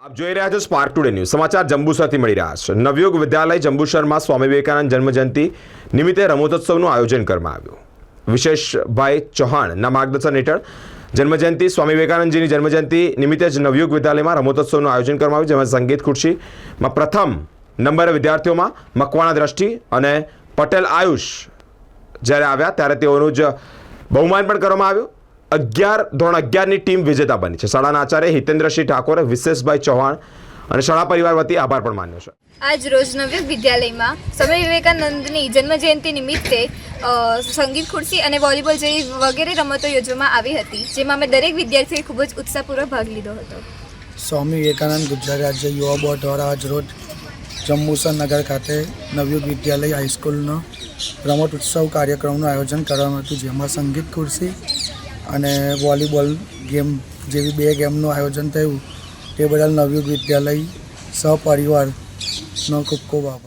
આપ જોઈ રહ્યા છો સ્પાર્ક ટુડે ન્યૂઝ સમાચાર જંબુસરથી મળી રહ્યા છે। નવયુગ વિદ્યાલય જંબુસરમાં સ્વામી વિવેકાનંદ જન્મજયંતિ નિમિત્તે રમતોત્સવનું આયોજન કરવામાં આવ્યું। વિશેષભાઈ ચૌહાણના માર્ગદર્શન હેઠળ જન્મજયંતિ સ્વામી વિવેકાનંદજીની જન્મજયંતિ નિમિત્તે જ નવયુગ વિદ્યાલયમાં રમતોત્સવનું આયોજન કરવામાં આવ્યું, જેમાં સંગીત ખુરશીમાં પ્રથમ નંબરે વિદ્યાર્થીઓમાં મકવાણા દ્રષ્ટિ અને પટેલ આયુષ જ્યારે આવ્યા ત્યારે તેઓનું જ બહુમાન પણ કરવામાં આવ્યું। ધોરણ 11ની ટીમ વિજેતા બની છે। શાળાના આચાર્ય હિતેન્દ્રસિંહ ઠાકોરે વિશેષભાઈ ચૌહાણ અને શાળા પરિવાર વતી આભાર પણ માન્યો છે। આજ રોજ નવયુગ વિદ્યાલયમાં સ્વામી વિવેકાનંદની જન્મજયંતિ નિમિત્તે સંગીત ખુરશી અને વોલીબોલ જેવી વગેરે રમતો યોજવામાં આવી હતી, જેમાં અમે દરેક વિદ્યાર્થીઓએ ખૂબ જ ઉત્સાહપૂર્વક ભાગ લીધો હતો। સ્વામી વિવેકાનંદ ગુજરાત રાજ્ય યુવા બોર્ડ દ્વારા આજ રોજ જંબુસર નગર ખાતે નવયુગ વિદ્યાલય હાઈસ્કૂલનો રમત ઉત્સવ કાર્યક્રમનું આયોજન કરવામાં હતું, જેમાં સંગીત ખુરશી અને વોલીબોલ ગેમ જેવી 2 ગેમનું આયોજન થયું। તે બદલ નવયુગ વિદ્યાલય સહપરિવારનો ખૂબ ખૂબ આભાર।